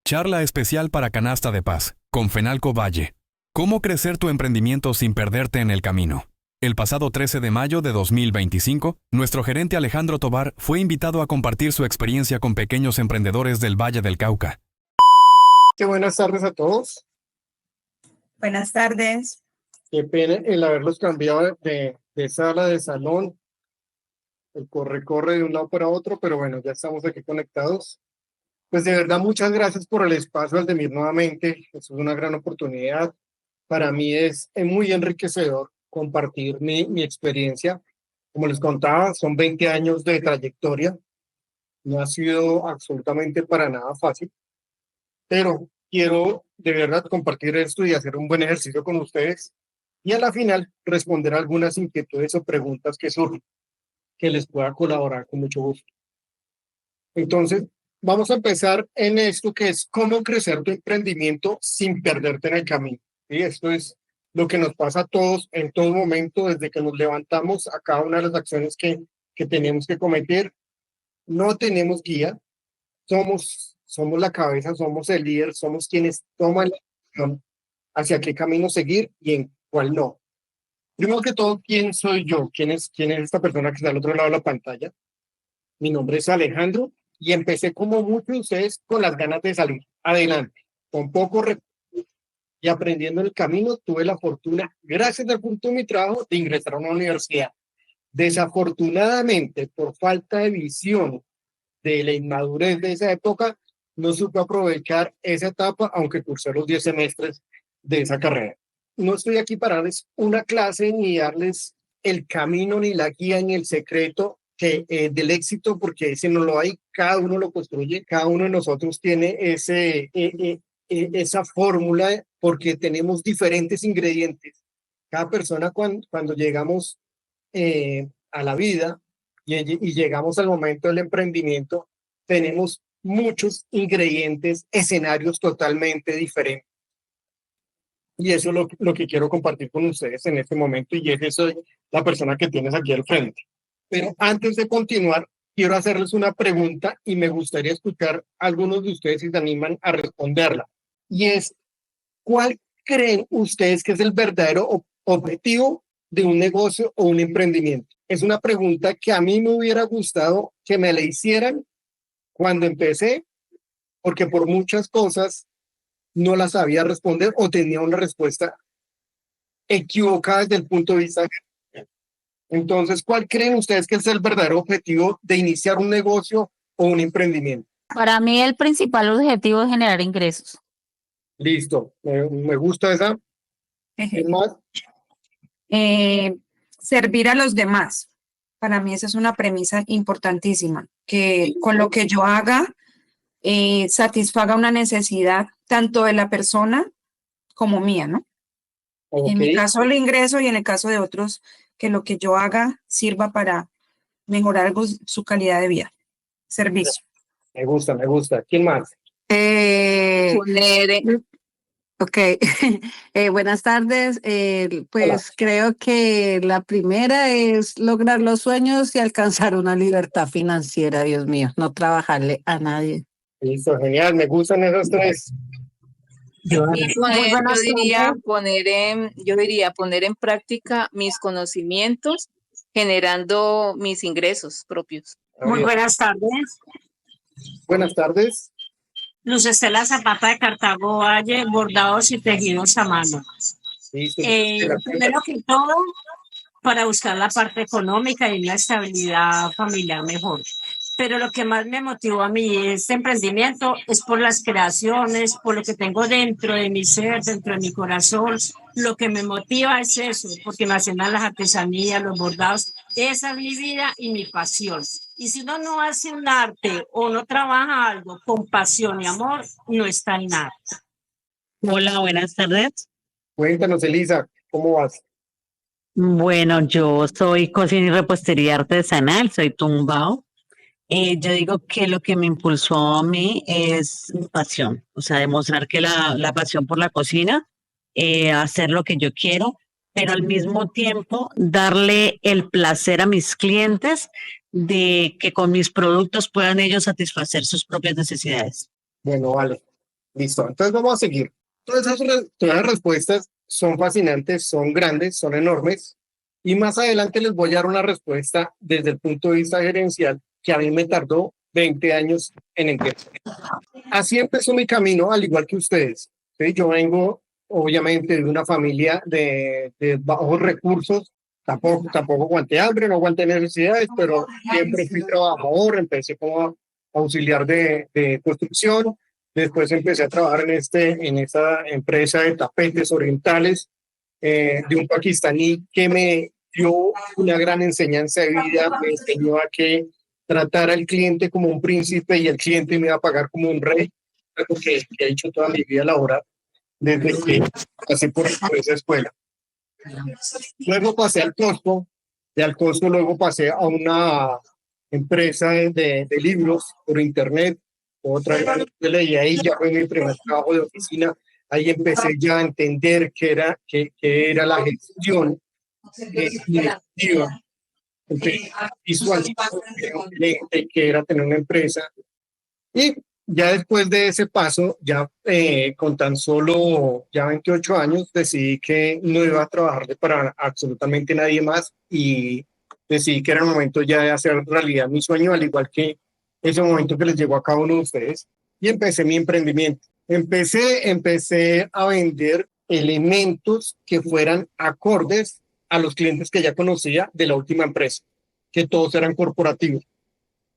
Charla especial para Canasta de Paz, con Fenalco Valle. ¿Cómo crecer tu emprendimiento sin perderte en el camino? El pasado 13 de mayo de 2025, nuestro gerente Alejandro Tobar fue invitado a compartir su experiencia con pequeños emprendedores del Valle del Cauca. Qué buenas tardes a todos. Buenas tardes. Qué pena el haberlos cambiado de sala, de salón. El corre de un lado para otro, pero bueno, ya estamos aquí conectados. Pues de verdad, muchas gracias por el espacio, Aldemir, nuevamente. Es una gran oportunidad. Para mí es muy enriquecedor compartir mi experiencia. Como les contaba, son 20 años de trayectoria. No ha sido absolutamente para nada fácil, pero quiero de verdad compartir esto y hacer un buen ejercicio con ustedes y a la final responder algunas inquietudes o preguntas que surgen, que les pueda colaborar con mucho gusto. Entonces, vamos a empezar en esto que es cómo crecer tu emprendimiento sin perderte en el camino. Y esto es lo que nos pasa a todos en todo momento, desde que nos levantamos a cada una de las acciones que tenemos que cometer. No tenemos guía, somos la cabeza, somos el líder, somos quienes toman la decisión hacia qué camino seguir y en cuál no. Primero que todo, ¿quién soy yo? ¿Quién es esta persona que está al otro lado de la pantalla? Mi nombre es Alejandro y empecé como muchos de ustedes con las ganas de salir adelante, con poco recursos y aprendiendo en el camino. Tuve la fortuna, gracias al punto de mi trabajo, de ingresar a una universidad. Desafortunadamente, por falta de visión de la inmadurez de esa época, no supe aprovechar esa etapa, aunque cursé los 10 semestres de esa carrera. No estoy aquí para darles una clase ni darles el camino, ni la guía, ni el secreto del éxito, porque ese no lo hay, cada uno lo construye, cada uno de nosotros tiene esa fórmula, porque tenemos diferentes ingredientes. Cada persona cuando llegamos a la vida y llegamos al momento del emprendimiento, tenemos muchos ingredientes, escenarios totalmente diferentes. Y eso es lo que quiero compartir con ustedes en este momento, y es eso, la persona que tienes aquí al frente. Pero antes de continuar, quiero hacerles una pregunta y me gustaría escuchar a algunos de ustedes si se animan a responderla. Y es, ¿cuál creen ustedes que es el verdadero objetivo de un negocio o un emprendimiento? Es una pregunta que a mí me hubiera gustado que me la hicieran cuando empecé, porque por muchas cosas no la sabía responder o tenía una respuesta equivocada desde el punto de vista. Entonces, ¿cuál creen ustedes que es el verdadero objetivo de iniciar un negocio o un emprendimiento? Para mí el principal objetivo es generar ingresos. Listo, me gusta esa. ¿Qué más? Servir a los demás. Para mí esa es una premisa importantísima, que con lo que yo haga satisfaga una necesidad tanto de la persona como mía, ¿no? Okay. En mi caso el ingreso y en el caso de otros, que lo que yo haga sirva para mejorar su calidad de vida. Servicio. Me gusta. ¿Quién más? Buenas tardes. Pues creo que la primera es lograr los sueños y alcanzar una libertad financiera, Dios mío, no trabajarle a nadie. Listo, genial, me gustan esos tres. Yo diría poner en práctica mis conocimientos, generando mis ingresos propios. Muy buenas tardes. Buenas tardes. Luz Estela Zapata de Cartago Valle, bordados y tejidos a mano. Primero que todo, para buscar la parte económica y una estabilidad familiar mejor. Pero lo que más me motivó a mí este emprendimiento es por las creaciones, por lo que tengo dentro de mi ser, dentro de mi corazón. Lo que me motiva es eso, porque me hacen las artesanías, los bordados. Esa es mi vida y mi pasión. Y si uno no hace un arte o no trabaja algo con pasión y amor, no está en nada. Hola, buenas tardes. Cuéntanos, Elisa, ¿cómo vas? Bueno, yo soy cocina y repostería artesanal, soy tumbao. Yo digo que lo que me impulsó a mí es mi pasión, o sea, demostrar que la pasión por la cocina, hacer lo que yo quiero, pero al mismo tiempo darle el placer a mis clientes de que con mis productos puedan ellos satisfacer sus propias necesidades. Bueno, vale. Listo, entonces vamos a seguir. Todas las respuestas son fascinantes, son grandes, son enormes. Y más adelante les voy a dar una respuesta desde el punto de vista gerencial que a mí me tardó 20 años en entender. Así empezó mi camino, al igual que ustedes. ¿Sí? Yo vengo, obviamente, de una familia de bajos recursos. Tampoco aguanté hambre, no aguanté necesidades, pero siempre fui trabajador. Empecé como auxiliar de construcción. Después empecé a trabajar en esta empresa de tapetes orientales de un pakistaní que me dio una gran enseñanza de vida. Me enseñó a que tratar al cliente como un príncipe y el cliente me iba a pagar como un rey, algo que he hecho toda mi vida laboral desde que pasé por esa escuela. Luego pasé al Costco, de al Costco luego pasé a una empresa de libros por internet, otra que leí ahí, ya fue mi primer trabajo de oficina. Ahí empecé ya a entender qué era la gestión directiva, visualizar que era tener una empresa. Y ya después de ese paso, ya con tan solo ya 28 años, decidí que no iba a trabajar para absolutamente nadie más y decidí que era el momento ya de hacer realidad mi sueño, al igual que ese momento que les llegó a cada uno de ustedes. Y empecé mi emprendimiento. Empecé a vender elementos que fueran acordes a los clientes que ya conocía de la última empresa, que todos eran corporativos.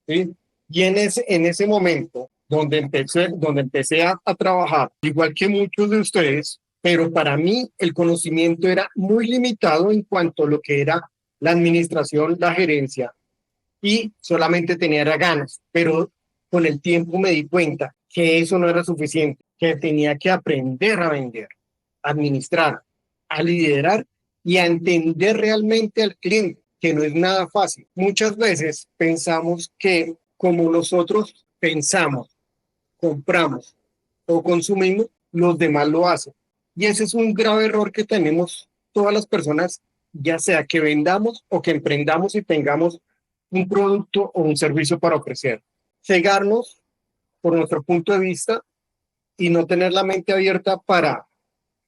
¿Sí? Y en ese momento donde empecé a trabajar, igual que muchos de ustedes, pero para mí el conocimiento era muy limitado en cuanto a lo que era la administración, la gerencia, y solamente tenía ganas, pero con el tiempo me di cuenta que eso no era suficiente, que tenía que aprender a vender, a administrar, a liderar y a entender realmente al cliente, que no es nada fácil. Muchas veces pensamos que como nosotros pensamos, compramos o consumimos, los demás lo hacen. Y ese es un grave error que tenemos todas las personas, ya sea que vendamos o que emprendamos y tengamos un producto o un servicio para ofrecer. Cegarnos por nuestro punto de vista y no tener la mente abierta para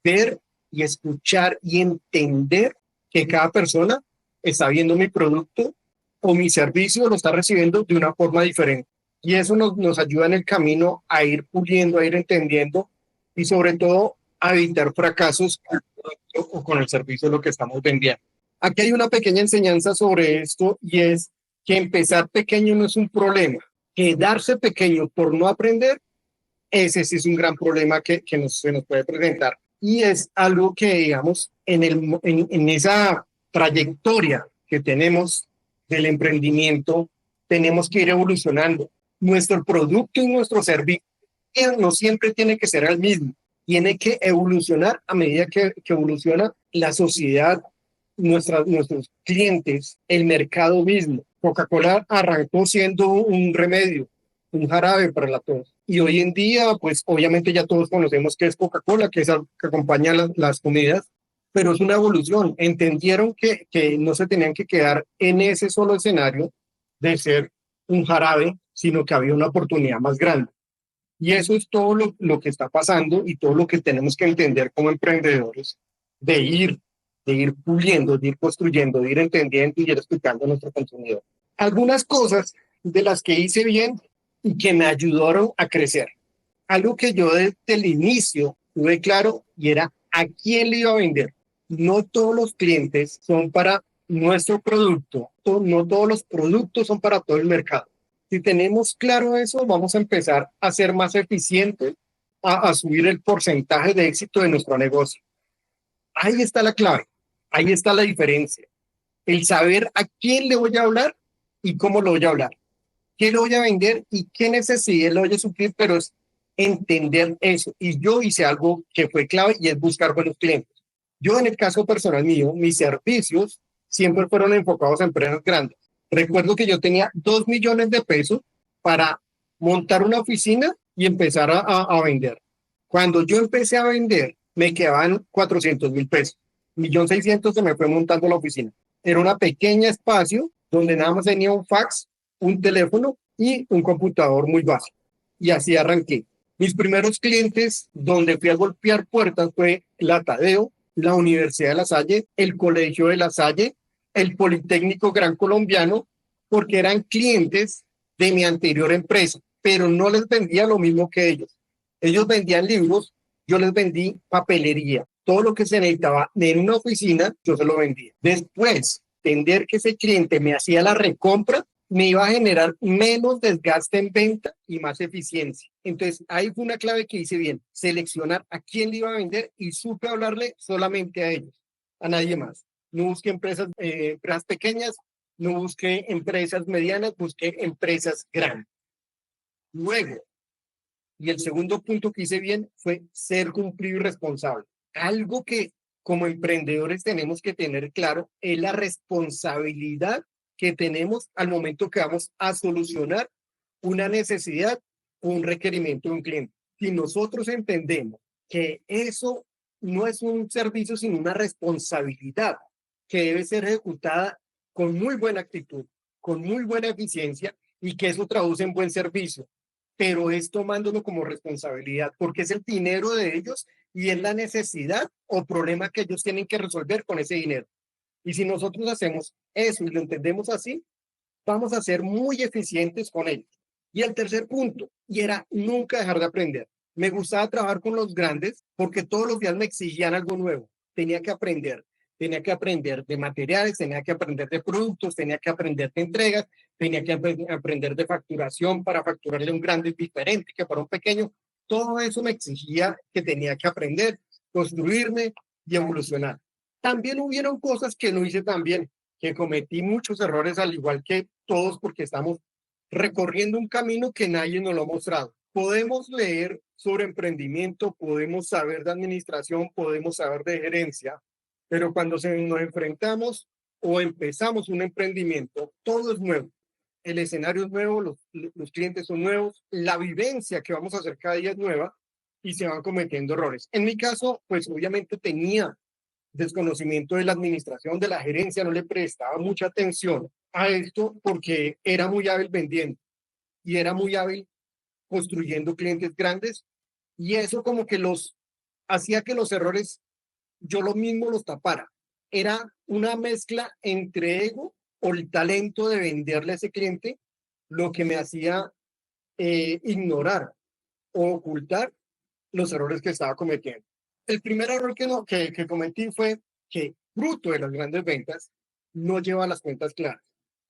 ver y escuchar y entender que cada persona está viendo mi producto o mi servicio, lo está recibiendo de una forma diferente. Y eso nos ayuda en el camino a ir puliendo, a ir entendiendo y sobre todo a evitar fracasos con el producto o con el servicio lo que estamos vendiendo. Aquí hay una pequeña enseñanza sobre esto y es que empezar pequeño no es un problema. Quedarse pequeño por no aprender, ese sí es un gran problema que se nos puede presentar. Y es algo que, digamos, en esa trayectoria que tenemos del emprendimiento, tenemos que ir evolucionando. Nuestro producto y nuestro servicio no siempre tiene que ser el mismo. Tiene que evolucionar a medida que evoluciona la sociedad, nuestros clientes, el mercado mismo. Coca-Cola arrancó siendo un remedio, un jarabe para la tos. Y hoy en día, pues obviamente ya todos conocemos qué es Coca-Cola, que acompaña las comidas, pero es una evolución. Entendieron que no se tenían que quedar en ese solo escenario de ser un jarabe, sino que había una oportunidad más grande. Y eso es todo lo que está pasando y todo lo que tenemos que entender como emprendedores, de ir puliendo, de ir construyendo, de ir entendiendo y ir explicando a nuestro consumidor. Algunas cosas de las que hice bien y que me ayudaron a crecer. Algo que yo desde el inicio tuve claro y era a quién le iba a vender. No todos los clientes son para nuestro producto, no todos los productos son para todo el mercado. Si tenemos claro eso, vamos a empezar a ser más eficientes, a subir el porcentaje de éxito de nuestro negocio. Ahí está la clave, ahí está la diferencia. El saber a quién le voy a hablar y cómo lo voy a hablar. ¿Qué le voy a vender y qué necesidad le voy a suplir? Pero es entender eso. Y yo hice algo que fue clave y es buscar buenos clientes. Yo en el caso personal mío, mis servicios siempre fueron enfocados a empresas grandes. Recuerdo que yo tenía 2 millones de pesos para montar una oficina y empezar a vender. Cuando yo empecé a vender, me quedaban 400,000 pesos. 1.600.000 se me fue montando la oficina. Era una pequeña espacio donde nada más tenía un fax, un teléfono y un computador muy básico. Y así arranqué. Mis primeros clientes donde fui a golpear puertas fue la Tadeo, la Universidad de La Salle, el Colegio de La Salle, el Politécnico Gran Colombiano, porque eran clientes de mi anterior empresa, pero no les vendía lo mismo que ellos. Ellos vendían libros, yo les vendí papelería. Todo lo que se necesitaba en una oficina, yo se lo vendía. Después, entender que ese cliente me hacía la recompra, me iba a generar menos desgaste en venta y más eficiencia. Entonces, ahí fue una clave que hice bien, seleccionar a quién le iba a vender y supe hablarle solamente a ellos, a nadie más. No busqué empresas pequeñas, no busqué empresas medianas, busqué empresas grandes. Luego, y el segundo punto que hice bien fue ser cumplido y responsable. Algo que como emprendedores tenemos que tener claro es la responsabilidad que tenemos al momento que vamos a solucionar una necesidad o un requerimiento de un cliente. Si nosotros entendemos que eso no es un servicio, sino una responsabilidad que debe ser ejecutada con muy buena actitud, con muy buena eficiencia y que eso traduce en buen servicio, pero es tomándolo como responsabilidad porque es el dinero de ellos y es la necesidad o problema que ellos tienen que resolver con ese dinero. Y si nosotros hacemos eso y lo entendemos así, vamos a ser muy eficientes con ellos. Y el tercer punto, y era nunca dejar de aprender. Me gustaba trabajar con los grandes porque todos los días me exigían algo nuevo. Tenía que aprender de materiales, tenía que aprender de productos, tenía que aprender de entregas, tenía que aprender de facturación para facturarle a un grande diferente que para un pequeño. Todo eso me exigía que tenía que aprender, construirme y evolucionar. También hubieron cosas que no hice tan bien, que cometí muchos errores al igual que todos porque estamos recorriendo un camino que nadie nos lo ha mostrado. Podemos leer sobre emprendimiento, podemos saber de administración, podemos saber de gerencia, pero cuando nos enfrentamos o empezamos un emprendimiento, todo es nuevo. El escenario es nuevo, los clientes son nuevos, la vivencia que vamos a hacer cada día es nueva y se van cometiendo errores. En mi caso, pues obviamente tenía desconocimiento de la administración, de la gerencia, no le prestaba mucha atención a esto porque era muy hábil vendiendo y era muy hábil construyendo clientes grandes y eso como que los hacía que los errores yo lo mismo los tapara. Era una mezcla entre ego o el talento de venderle a ese cliente lo que me hacía ignorar o ocultar los errores que estaba cometiendo. El primer error que cometí fue que, fruto de las grandes ventas, no lleva las cuentas claras.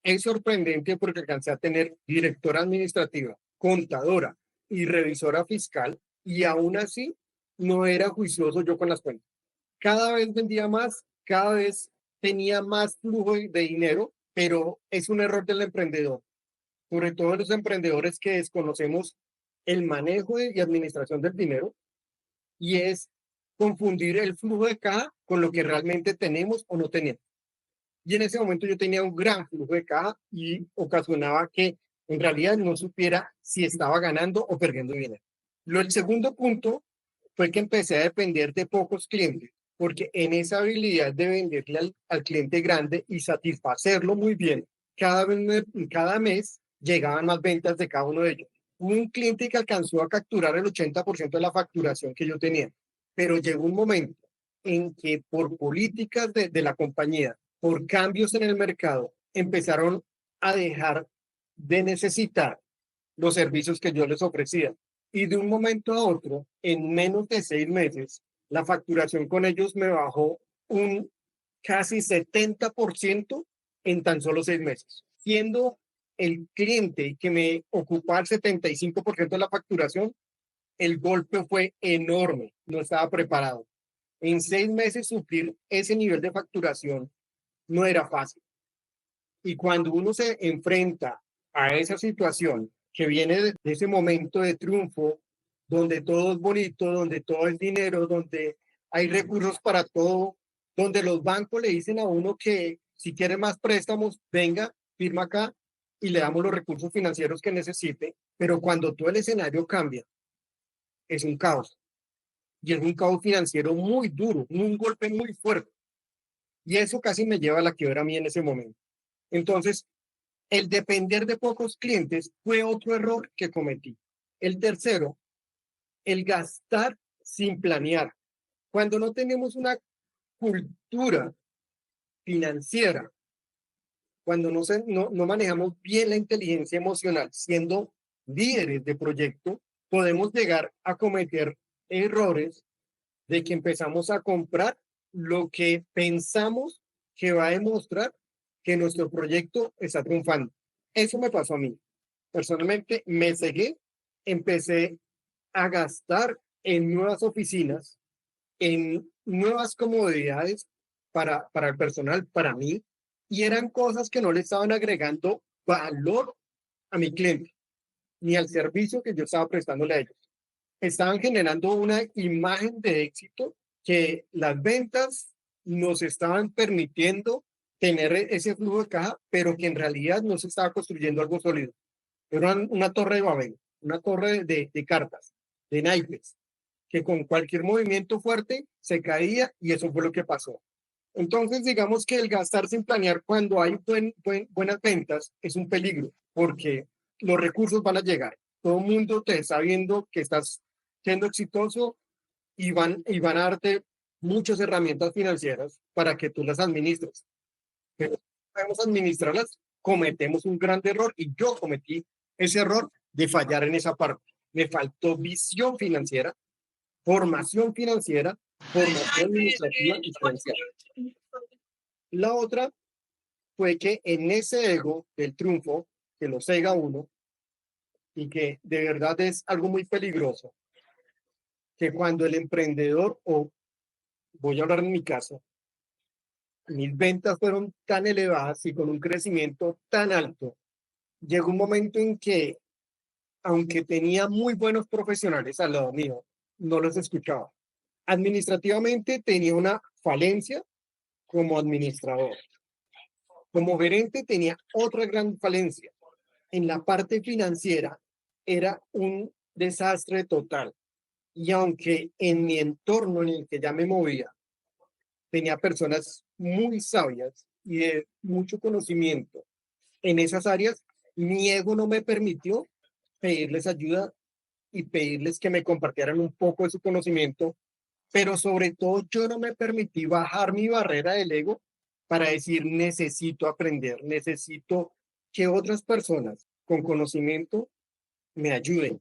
Es sorprendente porque alcancé a tener directora administrativa, contadora y revisora fiscal y aún así no era juicioso yo con las cuentas. Cada vez vendía más, cada vez tenía más flujo de dinero, pero es un error del emprendedor, sobre todo los emprendedores que desconocemos el manejo y administración del dinero y es confundir el flujo de caja con lo que realmente tenemos o no tenemos. Y en ese momento yo tenía un gran flujo de caja y ocasionaba que en realidad no supiera si estaba ganando o perdiendo dinero. El segundo punto fue que empecé a depender de pocos clientes, porque en esa habilidad de venderle al cliente grande y satisfacerlo muy bien, cada mes llegaban más ventas de cada uno de ellos. Hubo un cliente que alcanzó a capturar el 80% de la facturación que yo tenía, pero llegó un momento en que por políticas de la compañía, por cambios en el mercado, empezaron a dejar de necesitar los servicios que yo les ofrecía. Y de un momento a otro, en menos de 6 meses, la facturación con ellos me bajó un casi 70% en tan solo 6 meses. Siendo el cliente que me ocupaba el 75% de la facturación, el golpe fue enorme, no estaba preparado. En 6 meses suplir ese nivel de facturación no era fácil. Y cuando uno se enfrenta a esa situación que viene de ese momento de triunfo, donde todo es bonito, donde todo es dinero, donde hay recursos para todo, donde los bancos le dicen a uno que si quiere más préstamos, venga, firma acá y le damos los recursos financieros que necesite, pero cuando todo el escenario cambia, es un caos. Y es un caos financiero muy duro, un golpe muy fuerte. Y eso casi me lleva a la quiebra a mí en ese momento. Entonces, el depender de pocos clientes fue otro error que cometí. El tercero el gastar sin planear. Cuando no tenemos una cultura financiera, cuando no manejamos bien la inteligencia emocional, siendo líderes de proyecto, podemos llegar a cometer errores de que empezamos a comprar lo que pensamos que va a demostrar que nuestro proyecto está triunfando. Eso me pasó a mí. Personalmente me cegué, empecé a gastar en nuevas oficinas, en nuevas comodidades para el personal, para mí, y eran cosas que no le estaban agregando valor a mi cliente, ni al servicio que yo estaba prestándole a ellos. Estaban generando una imagen de éxito que las ventas nos estaban permitiendo tener ese flujo de caja, pero que en realidad no se estaba construyendo algo sólido. Era una torre de Babel, una torre de cartas, de naipes, que con cualquier movimiento fuerte se caía y eso fue lo que pasó. Entonces, digamos que el gastar sin planear cuando hay buenas ventas es un peligro, porque los recursos van a llegar. Todo el mundo te está viendo que estás siendo exitoso y van a darte muchas herramientas financieras para que tú las administres. Pero si no sabemos administrarlas, cometemos un gran error y yo cometí ese error de fallar en esa parte. Me faltó visión financiera, formación financiera, formación administrativa y financiera. La otra fue que en ese ego del triunfo, que lo cega uno, y que de verdad es algo muy peligroso, que cuando el emprendedor, o voy a hablar en mi caso, mis ventas fueron tan elevadas y con un crecimiento tan alto, llegó un momento en que, aunque tenía muy buenos profesionales al lado mío, no los escuchaba. Administrativamente tenía una falencia como administrador. Como gerente tenía otra gran falencia. En la parte financiera era un desastre total. Y aunque en mi entorno en el que ya me movía, tenía personas muy sabias y de mucho conocimiento en esas áreas, mi ego no me permitió pedirles ayuda y pedirles que me compartieran un poco de su conocimiento, pero sobre todo yo no me permití bajar mi barrera del ego para decir necesito aprender, necesito que otras personas con conocimiento me ayuden,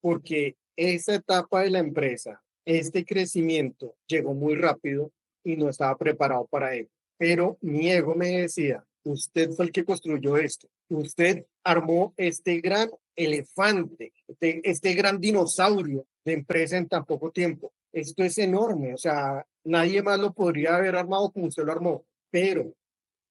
porque esa etapa de la empresa, este crecimiento llegó muy rápido y no estaba preparado para él. Pero mi ego me decía, usted fue el que construyó esto, usted armó este gran elefante, este gran dinosaurio de empresa en tan poco tiempo. Esto es enorme, o sea, nadie más lo podría haber armado como usted lo armó, pero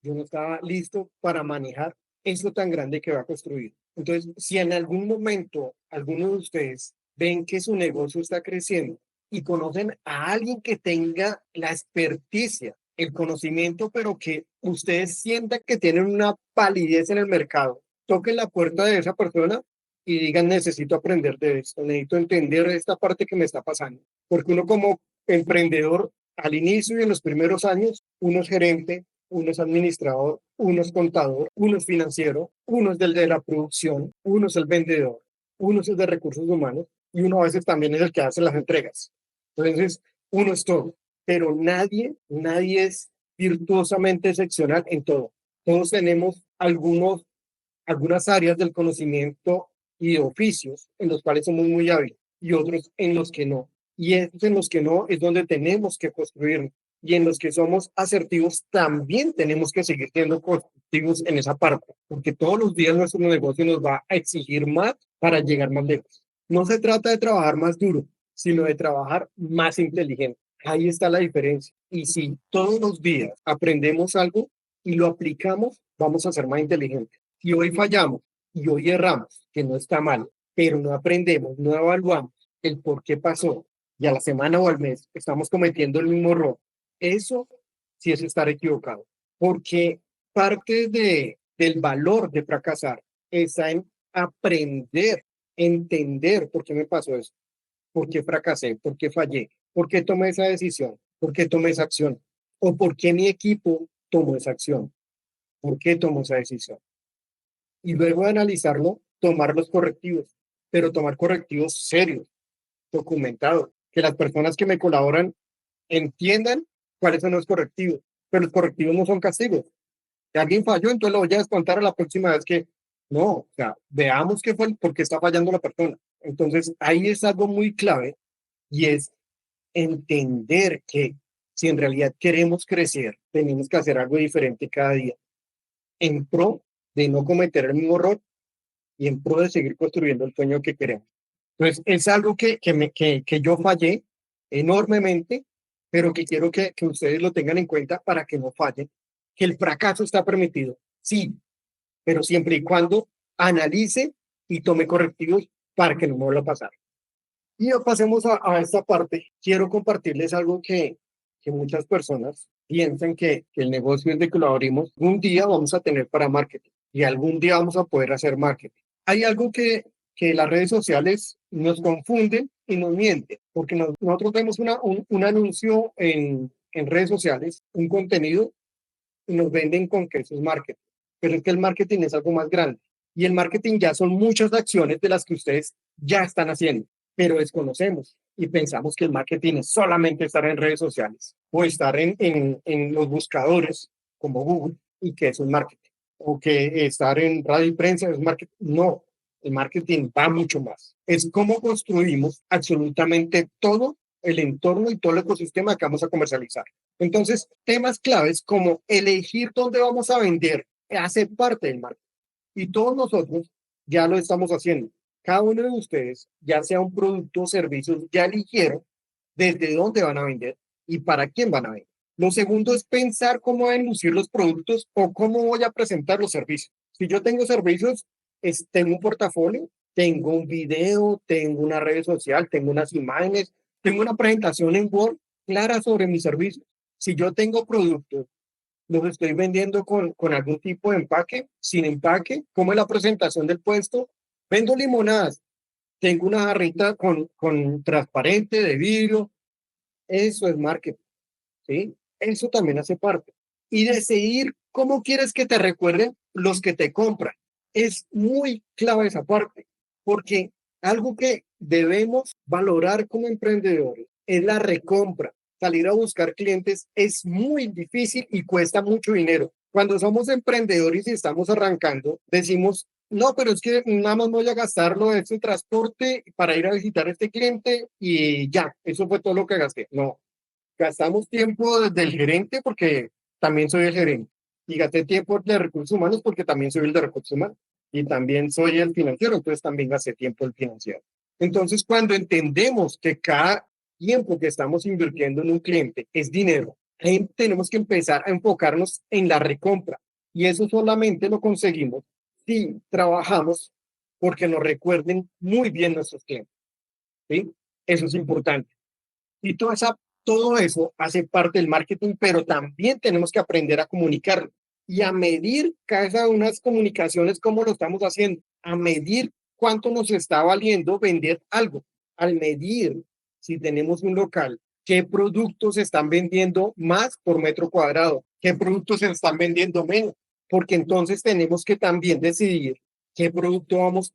yo no estaba listo para manejar eso tan grande que va a construir. Entonces, si en algún momento alguno de ustedes ven que su negocio está creciendo y conocen a alguien que tenga la experticia, el conocimiento, pero que ustedes sientan que tienen una validez en el mercado, toquen la puerta de esa persona y digan, necesito aprender de esto, necesito entender esta parte que me está pasando. Porque uno como emprendedor, al inicio y en los primeros años, uno es gerente, uno es administrador, uno es contador, uno es financiero, uno es del de la producción, uno es el vendedor, uno es el de recursos humanos y uno a veces también es el que hace las entregas. Entonces, uno es todo, pero nadie es virtuosamente excepcional en todo. Todos tenemos algunas áreas del conocimiento y de oficios en los cuales somos muy hábiles y otros en los que no. Y esos en los que no es donde tenemos que construir. Y en los que somos asertivos también tenemos que seguir siendo constructivos en esa parte, porque todos los días nuestro negocio nos va a exigir más para llegar más lejos. No se trata de trabajar más duro, sino de trabajar más inteligente. Ahí está la diferencia. Y si todos los días aprendemos algo y lo aplicamos, vamos a ser más inteligentes. Si hoy fallamos y hoy erramos, que no está mal, pero no aprendemos, no evaluamos el por qué pasó, y a la semana o al mes estamos cometiendo el mismo error, eso sí es estar equivocado, porque parte del valor de fracasar está en aprender, entender por qué me pasó eso, por qué fracasé, por qué fallé, por qué tomé esa decisión, por qué tomé esa acción, o por qué mi equipo tomó esa acción, por qué tomó esa decisión. Y luego de analizarlo, tomar los correctivos, pero tomar correctivos serios, documentado, que las personas que me colaboran entiendan cuáles son los correctivos, pero los correctivos no son castigos. Si alguien falló, entonces lo voy a descontar a la próxima vez que no, o sea, veamos qué fue, por qué está fallando la persona. Entonces, ahí es algo muy clave y es entender que si en realidad queremos crecer, tenemos que hacer algo diferente cada día en pro de no cometer el mismo error y en pro de seguir construyendo el sueño que queremos. Entonces, es algo que yo fallé enormemente, pero que quiero que ustedes lo tengan en cuenta para que no fallen, que el fracaso está permitido, sí, pero siempre y cuando analice y tome correctivos para que no me vuelva a pasar. Y ya pasemos a esta parte. Quiero compartirles algo que muchas personas piensan que el negocio es de que lo abrimos. Un día vamos a tener para marketing y algún día vamos a poder hacer marketing. Hay algo que las redes sociales nos confunden y nos mienten, porque nosotros vemos un anuncio en redes sociales, un contenido, y nos venden con que eso es marketing. Pero es que el marketing es algo más grande. Y el marketing ya son muchas acciones de las que ustedes ya están haciendo, pero desconocemos y pensamos que el marketing es solamente estar en redes sociales o estar en los buscadores como Google y que eso es marketing. O que estar en radio y prensa es marketing. No, el marketing va mucho más. Es cómo construimos absolutamente todo el entorno y todo el ecosistema que vamos a comercializar. Entonces, temas claves como elegir dónde vamos a vender hace parte del marketing. Y todos nosotros ya lo estamos haciendo. Cada uno de ustedes, ya sea un producto o servicio, ya eligieron desde dónde van a vender y para quién van a vender. Lo segundo es pensar cómo deben lucir los productos o cómo voy a presentar los servicios. Si yo tengo servicios, tengo un portafolio, tengo un video, tengo una red social, tengo unas imágenes, tengo una presentación en Word clara sobre mis servicios. Si yo tengo productos, los estoy vendiendo con algún tipo de empaque, sin empaque, ¿cómo es la presentación del puesto? Vendo limonadas, tengo una jarrita con transparente de vidrio, eso es marketing, ¿sí? Eso también hace parte. Y decidir cómo quieres que te recuerden los que te compran. Es muy clave esa parte, porque algo que debemos valorar como emprendedores es la recompra. Salir a buscar clientes es muy difícil y cuesta mucho dinero. Cuando somos emprendedores y estamos arrancando, decimos, no, pero es que nada más voy a gastarlo de ese transporte para ir a visitar a este cliente y ya, eso fue todo lo que gasté. No, gastamos tiempo del gerente porque también soy el gerente y gasté tiempo de recursos humanos porque también soy el de recursos humanos y también soy el financiero, entonces también gasté tiempo el financiero. Entonces, cuando entendemos que cada tiempo que estamos invirtiendo en un cliente es dinero, tenemos que empezar a enfocarnos en la recompra y eso solamente lo conseguimos si trabajamos porque nos recuerden muy bien nuestros clientes, ¿sí? Eso es importante. Y todo eso hace parte del marketing, pero también tenemos que aprender a comunicarlo y a medir cada una de las comunicaciones, cómo lo estamos haciendo, a medir cuánto nos está valiendo vender algo, al medir si tenemos un local, qué productos se están vendiendo más por metro cuadrado, qué productos se están vendiendo menos, porque entonces tenemos que también decidir qué producto vamos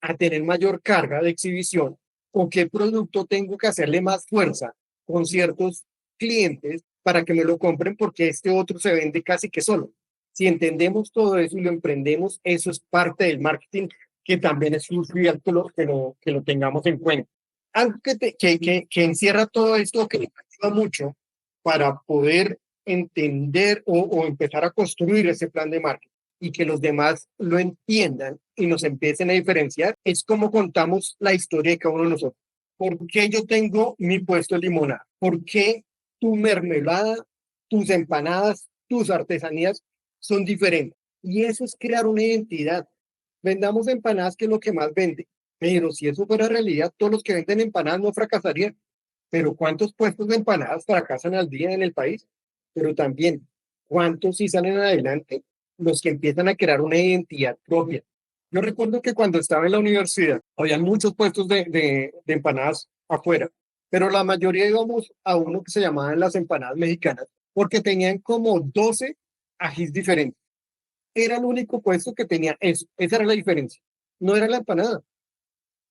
a tener mayor carga de exhibición o qué producto tengo que hacerle más fuerza con ciertos clientes para que me lo compren porque este otro se vende casi que solo. Si entendemos todo eso y lo emprendemos, eso es parte del marketing que también es crucial que lo tengamos en cuenta. Algo que encierra todo esto, que me ayuda mucho para poder entender o empezar a construir ese plan de marketing y que los demás lo entiendan y nos empiecen a diferenciar, es cómo contamos la historia de cada uno de nosotros. ¿Por qué yo tengo mi puesto de limonada? ¿Por qué tu mermelada, tus empanadas, tus artesanías son diferentes? Y eso es crear una identidad. Vendamos empanadas, que es lo que más vende. Pero si eso fuera realidad, todos los que venden empanadas no fracasarían. Pero ¿cuántos puestos de empanadas fracasan al día en el país? Pero también, ¿cuántos sí salen adelante? Los que empiezan a crear una identidad propia. Yo recuerdo que cuando estaba en la universidad, había muchos puestos de empanadas afuera, pero la mayoría íbamos a uno que se llamaban las empanadas mexicanas, porque tenían como 12 ajís diferentes. Era el único puesto que tenía eso. Esa era la diferencia. No era la empanada,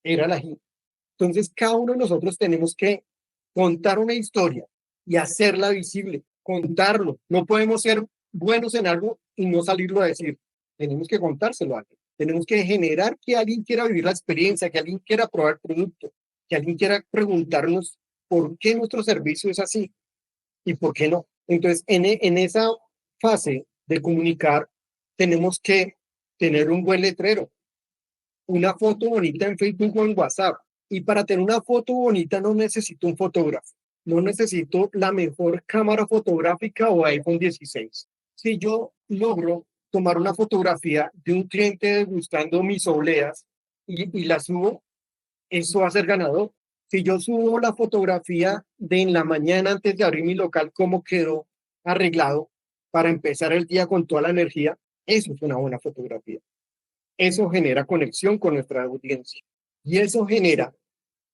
era el ají. Entonces, cada uno de nosotros tenemos que contar una historia y hacerla visible, contarlo. No podemos ser buenos en algo y no salirlo a decir. Tenemos que contárselo a alguien. Tenemos que generar que alguien quiera vivir la experiencia, que alguien quiera probar el producto, que alguien quiera preguntarnos por qué nuestro servicio es así y por qué no. Entonces, en esa fase de comunicar, tenemos que tener un buen letrero, una foto bonita en Facebook o en WhatsApp. Y para tener una foto bonita no necesito un fotógrafo, no necesito la mejor cámara fotográfica o iPhone 16. Si yo logro tomar una fotografía de un cliente degustando mis obleas y la subo, eso va a ser ganador. Si yo subo la fotografía de en la mañana antes de abrir mi local, cómo quedó arreglado para empezar el día con toda la energía, eso es una buena fotografía. Eso genera conexión con nuestra audiencia. Y eso genera,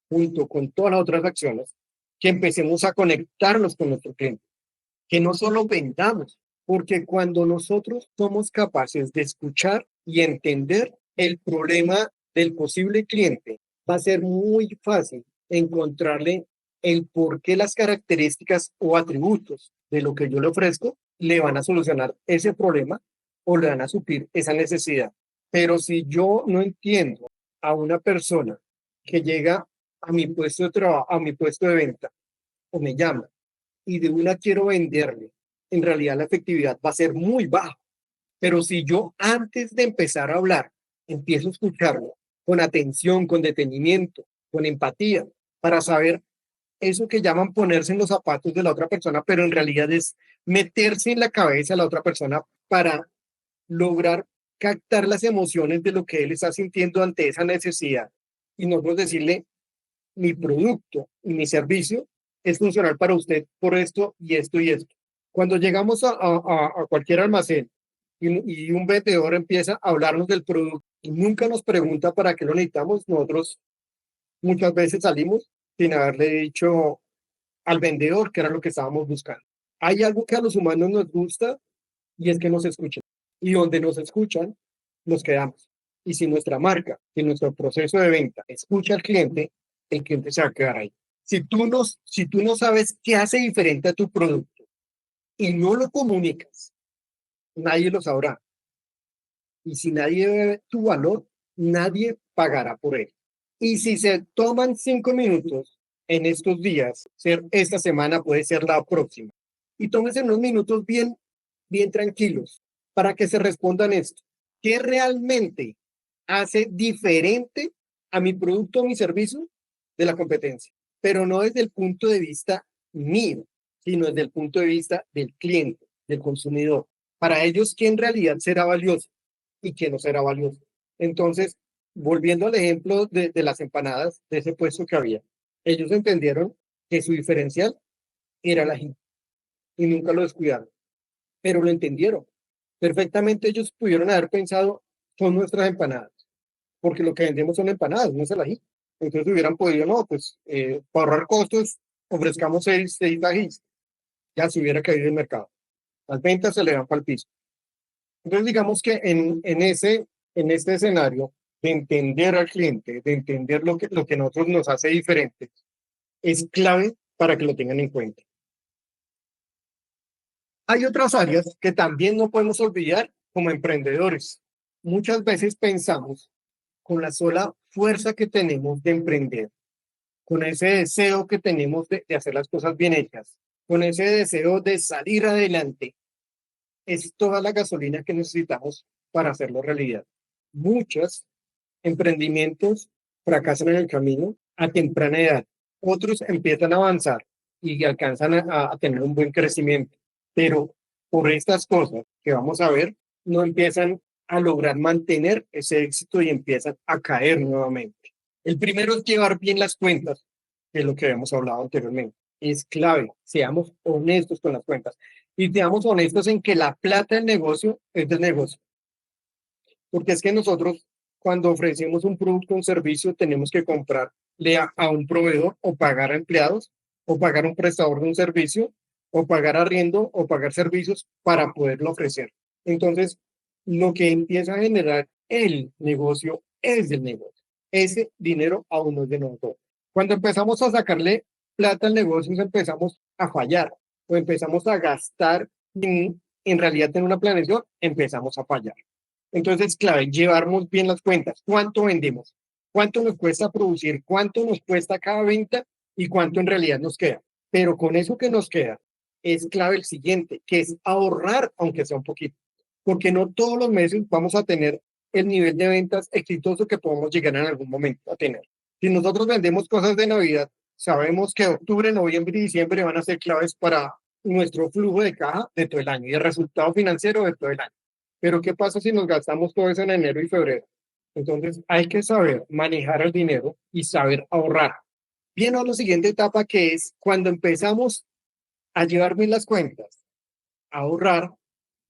junto con todas las otras acciones, que empecemos a conectarnos con nuestro cliente. Que no solo vendamos, porque cuando nosotros somos capaces de escuchar y entender el problema del posible cliente, va a ser muy fácil encontrarle el por qué las características o atributos de lo que yo le ofrezco le van a solucionar ese problema o le van a suplir esa necesidad. Pero si yo no entiendo a una persona que llega a mi puesto de trabajo, a mi puesto de venta, o me llama y de una quiero venderle, en realidad la efectividad va a ser muy baja. Pero si yo antes de empezar a hablar, empiezo a escucharlo con atención, con detenimiento, con empatía, para saber eso que llaman ponerse en los zapatos de la otra persona, pero en realidad es meterse en la cabeza de la otra persona para lograr captar las emociones de lo que él está sintiendo ante esa necesidad. Y nosotros decirle, mi producto y mi servicio es funcional para usted por esto y esto y esto. Cuando llegamos a cualquier almacén y un vendedor empieza a hablarnos del producto y nunca nos pregunta para qué lo necesitamos, nosotros muchas veces salimos sin haberle dicho al vendedor que era lo que estábamos buscando. Hay algo que a los humanos nos gusta y es que nos escuchen. Y donde nos escuchan, nos quedamos. Y si nuestra marca, si nuestro proceso de venta escucha al cliente, el cliente se va a quedar ahí. Si tú no sabes qué hace diferente a tu producto y no lo comunicas, nadie lo sabrá. Y si nadie ve tu valor, nadie pagará por él. Y si se toman 5 minutos en estos días, esta semana puede ser la próxima, y tómense unos minutos bien tranquilos para que se respondan esto. ¿Qué realmente hace diferente a mi producto o mi servicio de la competencia? Pero no desde el punto de vista mío, sino desde el punto de vista del cliente, del consumidor. Para ellos, ¿quién en realidad será valioso y quién no será valioso? Entonces, volviendo al ejemplo de las empanadas, de ese puesto que había, ellos entendieron que su diferencial era la gente y nunca lo descuidaron, pero lo entendieron. Perfectamente ellos pudieron haber pensado, son nuestras empanadas, porque lo que vendemos son empanadas, no es el ají. Entonces hubieran podido, no, pues para ahorrar costos, ofrezcamos 6 ajís. Ya se hubiera caído el mercado. Las ventas se le dan para el piso. Entonces digamos que en este escenario de entender al cliente, de entender lo que nosotros nos hace diferentes, es clave para que lo tengan en cuenta. Hay otras áreas que también no podemos olvidar como emprendedores. Muchas veces pensamos con la sola fuerza que tenemos de emprender, con ese deseo que tenemos de hacer las cosas bien hechas, con ese deseo de salir adelante, es toda la gasolina que necesitamos para hacerlo realidad. Muchos emprendimientos fracasan en el camino a temprana edad. Otros empiezan a avanzar y alcanzan a tener un buen crecimiento. Pero por estas cosas que vamos a ver, no empiezan a lograr mantener ese éxito y empiezan a caer nuevamente. El primero es llevar bien las cuentas, que es lo que habíamos hablado anteriormente. Es clave, seamos honestos con las cuentas y seamos honestos en que la plata del negocio es del negocio. Porque es que nosotros cuando ofrecemos un producto o un servicio tenemos que comprarle a un proveedor o pagar a empleados o pagar a un prestador de un servicio o pagar arriendo o pagar servicios para poderlo ofrecer. Entonces, lo que empieza a generar el negocio es del negocio. Ese dinero aún no es de nosotros. Cuando empezamos a sacarle plata al negocio, empezamos a fallar o empezamos a gastar sin en realidad tener una planeación, empezamos a fallar. Entonces es clave llevarnos bien las cuentas. ¿Cuánto vendemos? ¿Cuánto nos cuesta producir? ¿Cuánto nos cuesta cada venta? ¿Y cuánto en realidad nos queda? Pero con eso que nos queda, es clave el siguiente, que es ahorrar, aunque sea un poquito. Porque no todos los meses vamos a tener el nivel de ventas exitoso que podemos llegar en algún momento a tener. Si nosotros vendemos cosas de Navidad, sabemos que octubre, noviembre y diciembre van a ser claves para nuestro flujo de caja de todo el año y el resultado financiero de todo el año. Pero ¿qué pasa si nos gastamos todo eso en enero y febrero? Entonces hay que saber manejar el dinero y saber ahorrar. Viene a la siguiente etapa, que es cuando empezamos a llevar bien las cuentas, a ahorrar,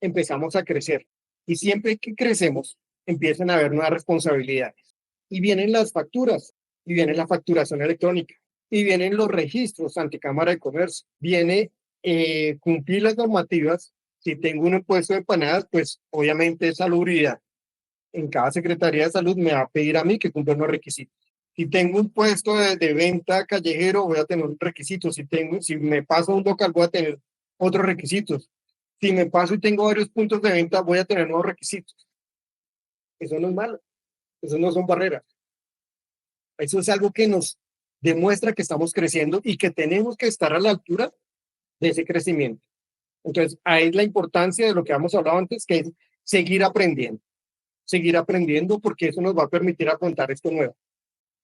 empezamos a crecer. Y siempre que crecemos, empiezan a haber nuevas responsabilidades. Y vienen las facturas, y viene la facturación electrónica, y vienen los registros ante Cámara de Comercio, viene cumplir las normativas. Si tengo un impuesto de empanadas, pues obviamente es salubridad. En cada Secretaría de Salud me va a pedir a mí que cumpla los requisitos. Si tengo un puesto de venta callejero, voy a tener un requisito. Si me paso un local, voy a tener otros requisitos. Si me paso y tengo varios puntos de venta, voy a tener nuevos requisitos. Eso no es malo. Eso no son barreras. Eso es algo que nos demuestra que estamos creciendo y que tenemos que estar a la altura de ese crecimiento. Entonces, ahí es la importancia de lo que hemos hablado antes, que es seguir aprendiendo porque eso nos va a permitir afrontar esto nuevo.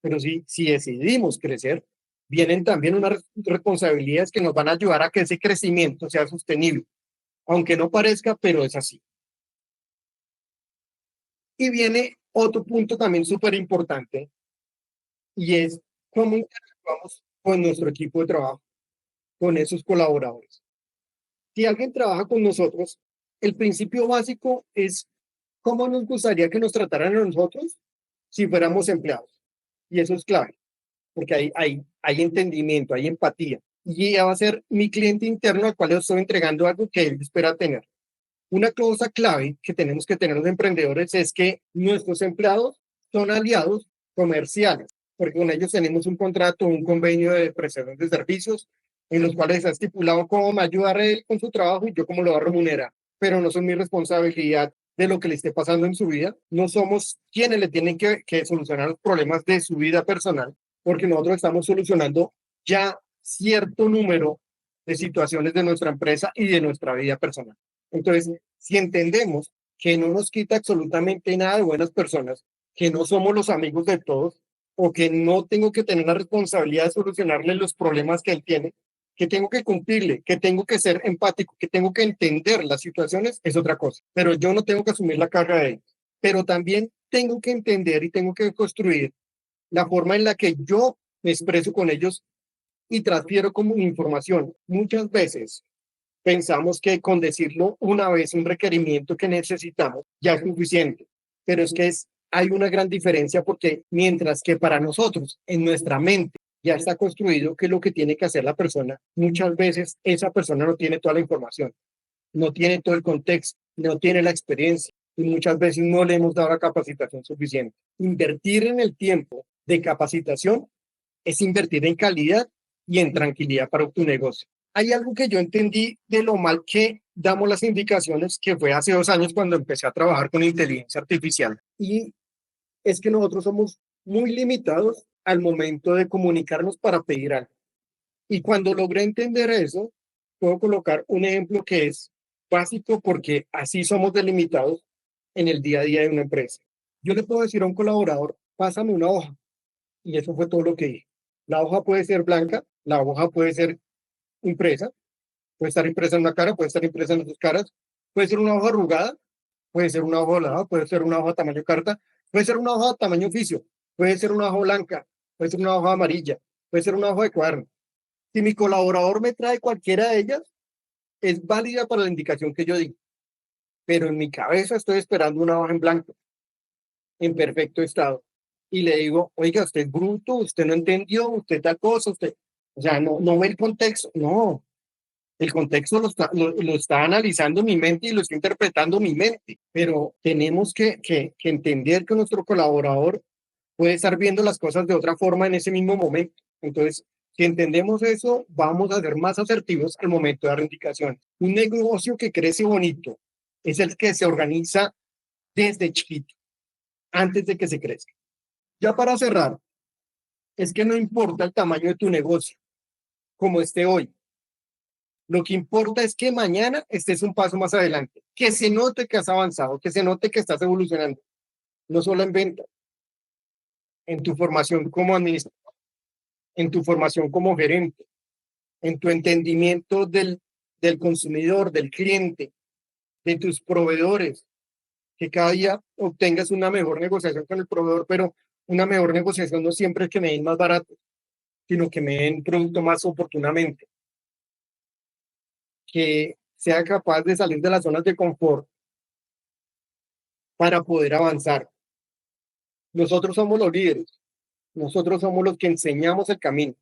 Pero si decidimos crecer, vienen también unas responsabilidades que nos van a ayudar a que ese crecimiento sea sostenible, aunque no parezca, pero es así. Y viene otro punto también súper importante, y es cómo interactuamos con nuestro equipo de trabajo, con esos colaboradores. Si alguien trabaja con nosotros, el principio básico es cómo nos gustaría que nos trataran a nosotros si fuéramos empleados. Y eso es clave, porque hay entendimiento, hay empatía. Y ella va a ser mi cliente interno al cual le estoy entregando algo que él espera tener. Una cosa clave que tenemos que tener los emprendedores es que nuestros empleados son aliados comerciales, porque con ellos tenemos un contrato, un convenio de prestación de servicios, en los cuales está estipulado cómo me ayudará él con su trabajo y yo cómo lo va a remunerar. Pero no son mi responsabilidad de lo que le esté pasando en su vida. No somos quienes le tienen que solucionar los problemas de su vida personal, porque nosotros estamos solucionando ya cierto número de situaciones de nuestra empresa y de nuestra vida personal. Entonces, si entendemos que no nos quita absolutamente nada de buenas personas, que no somos los amigos de todos, o que no tengo que tener la responsabilidad de solucionarle los problemas que él tiene, que tengo que cumplirle, que tengo que ser empático, que tengo que entender las situaciones, es otra cosa. Pero yo no tengo que asumir la carga de ellos. Pero también tengo que entender y tengo que construir la forma en la que yo me expreso con ellos y transfiero como información. Muchas veces pensamos que con decirlo una vez un requerimiento que necesitamos ya es suficiente, pero es que hay una gran diferencia, porque mientras que para nosotros en nuestra mente ya está construido qué es lo que tiene que hacer la persona, muchas veces esa persona no tiene toda la información, no tiene todo el contexto, no tiene la experiencia y muchas veces no le hemos dado la capacitación suficiente. Invertir en el tiempo de capacitación es invertir en calidad y en tranquilidad para tu negocio. Hay algo que yo entendí de lo mal que damos las indicaciones, que fue hace 2 años cuando empecé a trabajar con inteligencia artificial, y es que nosotros somos muy limitados al momento de comunicarnos para pedir algo. Y cuando logré entender eso, puedo colocar un ejemplo que es básico, porque así somos delimitados en el día a día de una empresa. Yo le puedo decir a un colaborador, pásame una hoja, y eso fue todo lo que dije. La hoja puede ser blanca, la hoja puede ser impresa, puede estar impresa en una cara, puede estar impresa en las dos caras, puede ser una hoja arrugada, puede ser una hoja volada, puede ser una hoja tamaño carta, puede ser una hoja tamaño oficio, puede ser una hoja blanca, puede ser una hoja amarilla, puede ser una hoja de cuaderno. Si mi colaborador me trae cualquiera de ellas, es válida para la indicación que yo digo, pero en mi cabeza estoy esperando una hoja en blanco, en perfecto estado, y le digo, oiga, usted es bruto, usted no entendió, usted tal cosa, usted, o sea, no ve el contexto, no. El contexto lo está analizando mi mente y lo está interpretando mi mente, pero tenemos que entender que nuestro colaborador puede estar viendo las cosas de otra forma en ese mismo momento. Entonces, si entendemos eso, vamos a ser más asertivos al momento de dar indicaciones. Un negocio que crece bonito es el que se organiza desde chiquito, antes de que se crezca. Ya para cerrar, es que no importa el tamaño de tu negocio, como esté hoy. Lo que importa es que mañana estés un paso más adelante, que se note que has avanzado, que se note que estás evolucionando, no solo en venta, en tu formación como administrador, en tu formación como gerente, en tu entendimiento del consumidor, del cliente, de tus proveedores, que cada día obtengas una mejor negociación con el proveedor, pero una mejor negociación no siempre es que me den más barato, sino que me den producto más oportunamente, que sea capaz de salir de las zonas de confort para poder avanzar. Nosotros somos los líderes, nosotros somos los que enseñamos el camino,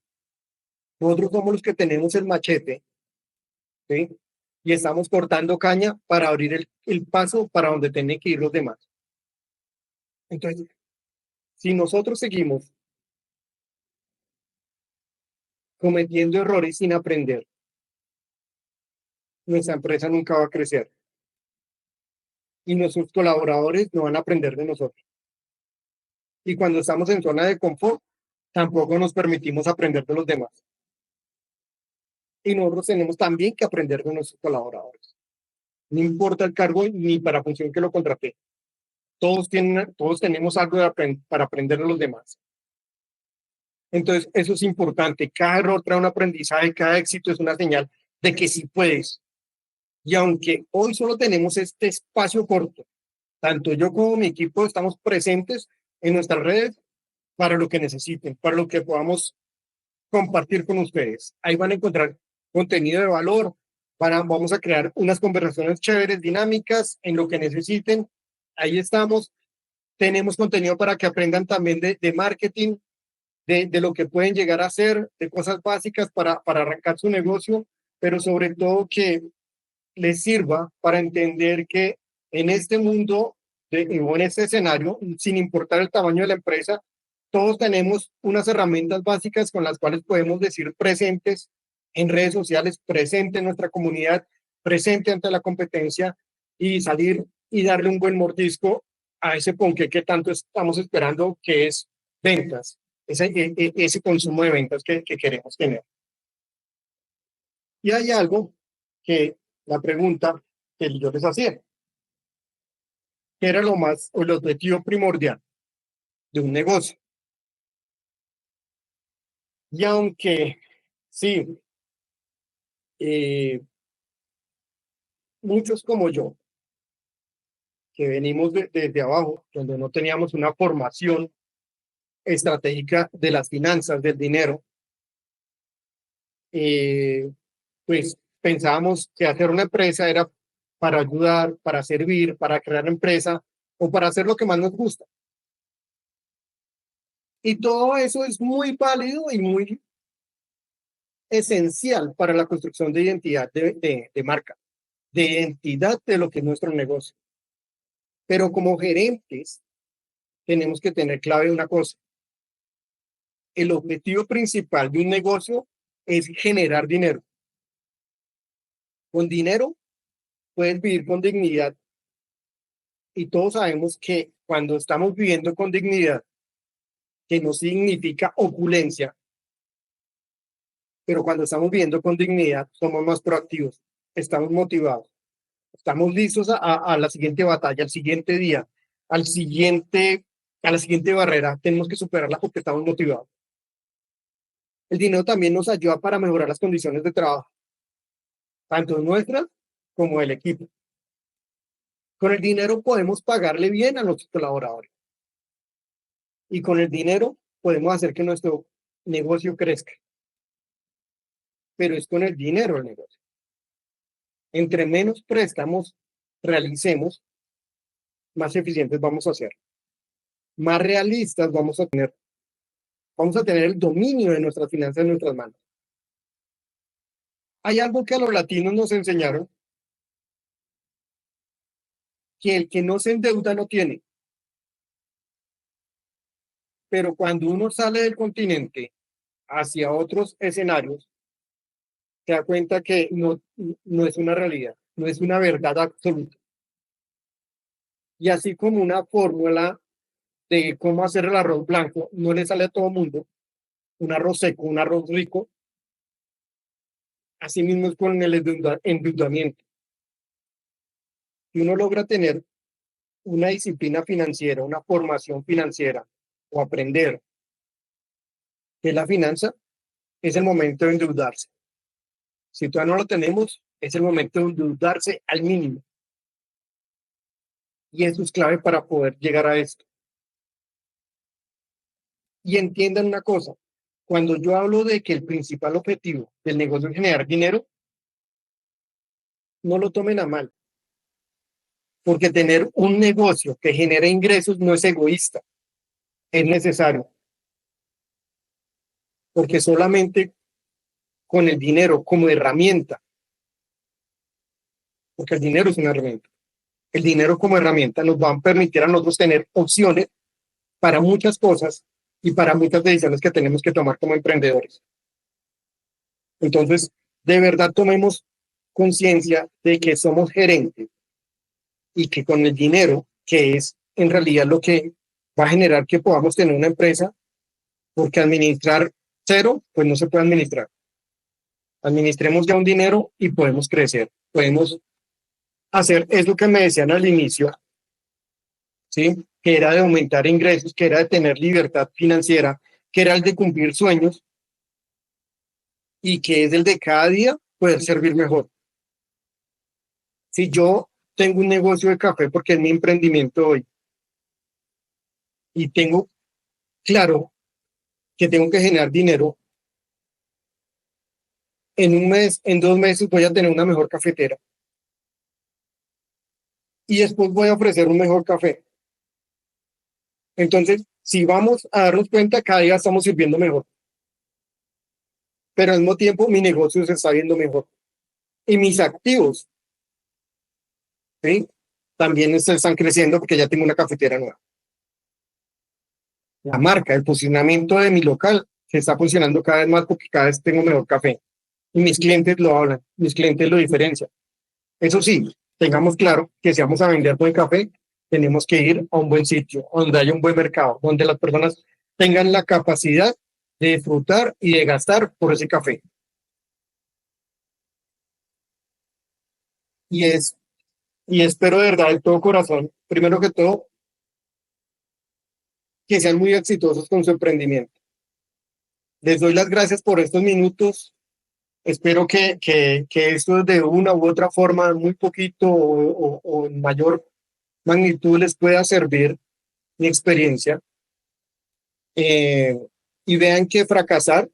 nosotros somos los que tenemos el machete, ¿sí? Y estamos cortando caña para abrir el paso para donde tienen que ir los demás. Entonces, si nosotros seguimos cometiendo errores sin aprender, nuestra empresa nunca va a crecer y nuestros colaboradores no van a aprender de nosotros. Y cuando estamos en zona de confort, tampoco nos permitimos aprender de los demás. Y nosotros tenemos también que aprender de nuestros colaboradores. No importa el cargo ni para función que lo contraté. Todos tenemos algo para aprender de los demás. Entonces, eso es importante. Cada error trae un aprendizaje, cada éxito es una señal de que sí puedes. Y aunque hoy solo tenemos este espacio corto, tanto yo como mi equipo estamos presentes en nuestras redes para lo que necesiten, para lo que podamos compartir con ustedes. Ahí van a encontrar contenido de valor, vamos a crear unas conversaciones chéveres, dinámicas, en lo que necesiten. Ahí estamos. Tenemos contenido para que aprendan también de marketing, de lo que pueden llegar a hacer, de cosas básicas para arrancar su negocio, pero sobre todo que les sirva para entender que en este mundo o en este escenario, sin importar el tamaño de la empresa, todos tenemos unas herramientas básicas con las cuales podemos decir presentes en redes sociales, presente en nuestra comunidad, presente ante la competencia y salir y darle un buen mordisco a ese ponqué que tanto estamos esperando, que es ventas, ese consumo de ventas que queremos tener. Y hay algo que la pregunta que yo les hacía, que era el objetivo primordial de un negocio. Y aunque sí, muchos como yo, que venimos desde abajo, donde no teníamos una formación estratégica de las finanzas, del dinero, pues pensábamos que hacer una empresa era para ayudar, para servir, para crear empresa o para hacer lo que más nos gusta. Y todo eso es muy válido y muy esencial para la construcción de identidad de marca, de identidad de lo que es nuestro negocio. Pero como gerentes tenemos que tener clave una cosa. El objetivo principal de un negocio es generar dinero. Con dinero puedes vivir con dignidad. Y todos sabemos que cuando estamos viviendo con dignidad, que no significa opulencia, pero cuando estamos viviendo con dignidad, somos más proactivos, estamos motivados, estamos listos a la siguiente batalla, al siguiente día, a la siguiente barrera, tenemos que superarla porque estamos motivados. El dinero también nos ayuda para mejorar las condiciones de trabajo, tanto nuestras como del equipo. Con el dinero podemos pagarle bien a nuestros colaboradores. Y con el dinero podemos hacer que nuestro negocio crezca. Pero es con el dinero el negocio. Entre menos préstamos realicemos, más eficientes vamos a ser. Más realistas vamos a tener. Vamos a tener el dominio de nuestras finanzas en nuestras manos. Hay algo que a los latinos nos enseñaron, que el que no se endeuda no tiene. Pero cuando uno sale del continente hacia otros escenarios, se da cuenta que no es una realidad, no es una verdad absoluta. Y así como una fórmula de cómo hacer el arroz blanco no le sale a todo mundo, un arroz seco, un arroz rico, así mismo es con el endeudamiento. Si uno logra tener una disciplina financiera, una formación financiera o aprender que la finanza, es el momento de endeudarse. Si todavía no lo tenemos, es el momento de endeudarse al mínimo. Y eso es clave para poder llegar a esto. Y entiendan una cosa, cuando yo hablo de que el principal objetivo del negocio es generar dinero, no lo tomen a mal. Porque tener un negocio que genera ingresos no es egoísta, es necesario. Porque solamente con el dinero como herramienta, porque el dinero es una herramienta, el dinero como herramienta nos va a permitir a nosotros tener opciones para muchas cosas y para muchas decisiones que tenemos que tomar como emprendedores. Entonces, de verdad tomemos conciencia de que somos gerentes y que con el dinero, que es en realidad lo que va a generar que podamos tener una empresa, porque administrar cero, pues no se puede administrar. Administremos ya un dinero y podemos crecer, podemos hacer eso que me decían al inicio, ¿sí? Que era de aumentar ingresos, que era de tener libertad financiera, que era el de cumplir sueños y que es el de cada día poder servir mejor. Si yo tengo un negocio de café porque es mi emprendimiento hoy y tengo claro que tengo que generar dinero, en un mes, en 2 meses voy a tener una mejor cafetera y después voy a ofrecer un mejor café. Entonces, si vamos a darnos cuenta, cada día estamos sirviendo mejor. Pero al mismo tiempo, mi negocio se está viendo mejor. Y mis activos, ¿sí? También se están creciendo porque ya tengo una cafetera nueva. La marca, el posicionamiento de mi local se está funcionando cada vez más porque cada vez tengo mejor café. Y mis clientes lo hablan, mis clientes lo diferencian. Eso sí, tengamos claro que si vamos a vender buen café, tenemos que ir a un buen sitio, donde haya un buen mercado, donde las personas tengan la capacidad de disfrutar y de gastar por ese café. Y espero de verdad de todo corazón, primero que todo, que sean muy exitosos con su emprendimiento. Les doy las gracias por estos minutos. Espero que esto de una u otra forma, muy poquito o en mayor magnitud, les pueda servir mi experiencia. Y vean que fracasar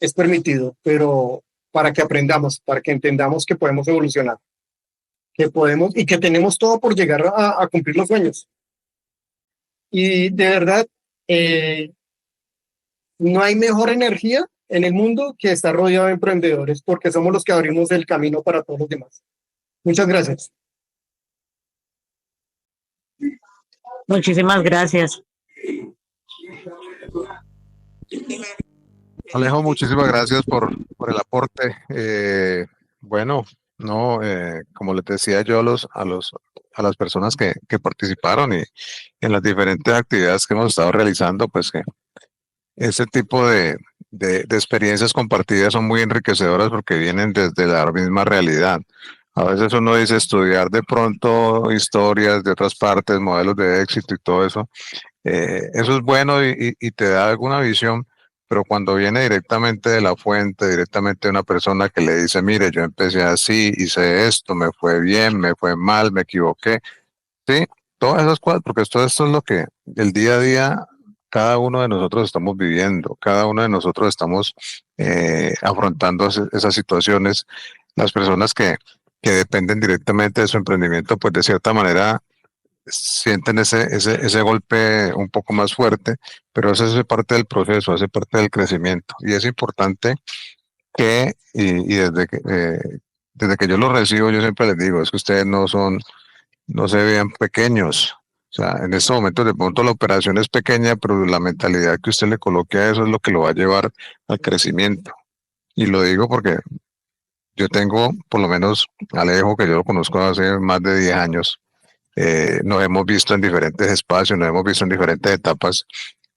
es permitido, pero para que aprendamos, para que entendamos que podemos evolucionar, que podemos y que tenemos todo por llegar a cumplir los sueños. Y de verdad, no hay mejor energía en el mundo que estar rodeado de emprendedores, porque somos los que abrimos el camino para todos los demás. Muchas gracias. Muchísimas gracias. Alejo, muchísimas gracias por el aporte. Bueno, no, como les decía yo a las personas que participaron y en las diferentes actividades que hemos estado realizando, pues que ese tipo de experiencias compartidas son muy enriquecedoras porque vienen desde la misma realidad. A veces uno dice estudiar de pronto historias de otras partes, modelos de éxito y todo eso. Eso es bueno y te da alguna visión, pero cuando viene directamente de la fuente, directamente de una persona que le dice, mire, yo empecé así, hice esto, me fue bien, me fue mal, me equivoqué, sí, todas esas cosas, porque esto es lo que el día a día cada uno de nosotros estamos viviendo, cada uno de nosotros estamos afrontando esas situaciones. Las personas que dependen directamente de su emprendimiento, pues de cierta manera sienten ese golpe un poco más fuerte, pero eso hace parte del proceso, hace parte del crecimiento. Y es importante y desde que yo lo recibo, yo siempre les digo, es que ustedes no se vean pequeños, O sea, en este momento de pronto la operación es pequeña, pero la mentalidad que usted le coloque a eso es lo que lo va a llevar al crecimiento. Y lo digo porque yo tengo, por lo menos, Alejo, que yo lo conozco hace más de 10 años. Nos hemos visto en diferentes espacios, nos hemos visto en diferentes etapas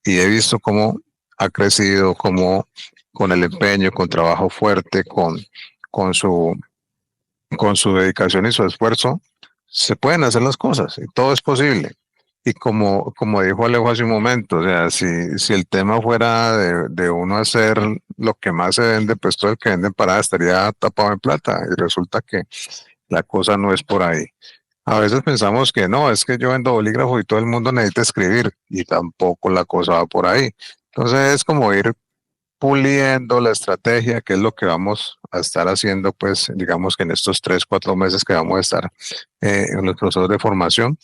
y he visto cómo ha crecido, cómo con el empeño, con trabajo fuerte, con su, con su dedicación y su esfuerzo, se pueden hacer las cosas y todo es posible. Y como dijo Alejo hace un momento, o sea, si el tema fuera de uno hacer lo que más se vende, pues todo el que vende empanada estaría tapado en plata. Y resulta que la cosa no es por ahí. A veces pensamos que no, es que yo vendo bolígrafo y todo el mundo necesita escribir, y tampoco la cosa va por ahí. Entonces es como ir puliendo la estrategia, que es lo que vamos a estar haciendo, pues digamos que en estos 3, 4 meses que vamos a estar en los procesos de formación,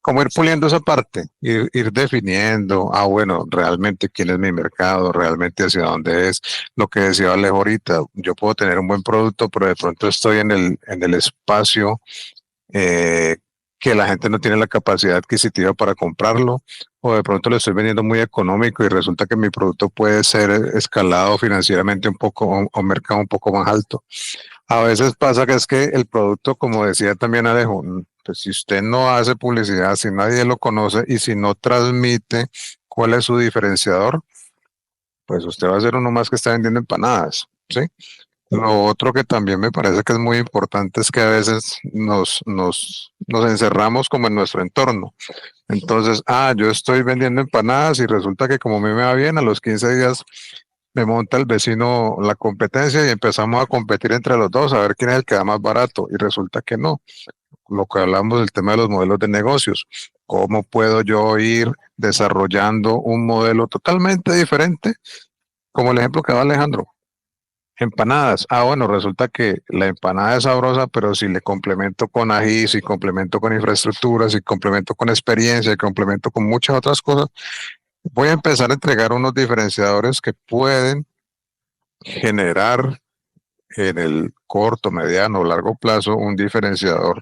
como ir puliendo esa parte, ir definiendo, bueno, realmente quién es mi mercado, realmente hacia dónde es, lo que decía Alejo ahorita, yo puedo tener un buen producto, pero de pronto estoy en el espacio eh, que la gente no tiene la capacidad adquisitiva para comprarlo, o de pronto lo estoy vendiendo muy económico y resulta que mi producto puede ser escalado financieramente un poco, o mercado un poco más alto. A veces pasa que es que el producto, como decía también Alejo, pues si usted no hace publicidad, si nadie lo conoce y si no transmite cuál es su diferenciador, pues usted va a ser uno más que está vendiendo empanadas, ¿sí? Lo otro que también me parece que es muy importante es que a veces nos encerramos como en nuestro entorno. Entonces, yo estoy vendiendo empanadas y resulta que como a mí me va bien, a los 15 días me monta el vecino la competencia y empezamos a competir entre los dos a ver quién es el que da más barato. Y resulta que no. Lo que hablamos del tema de los modelos de negocios. ¿Cómo puedo yo ir desarrollando un modelo totalmente diferente? Como el ejemplo que da Alejandro. Empanadas. Bueno, resulta que la empanada es sabrosa, pero si le complemento con ají, si complemento con infraestructura, si complemento con experiencia, si complemento con muchas otras cosas, voy a empezar a entregar unos diferenciadores que pueden generar en el corto, mediano o largo plazo un diferenciador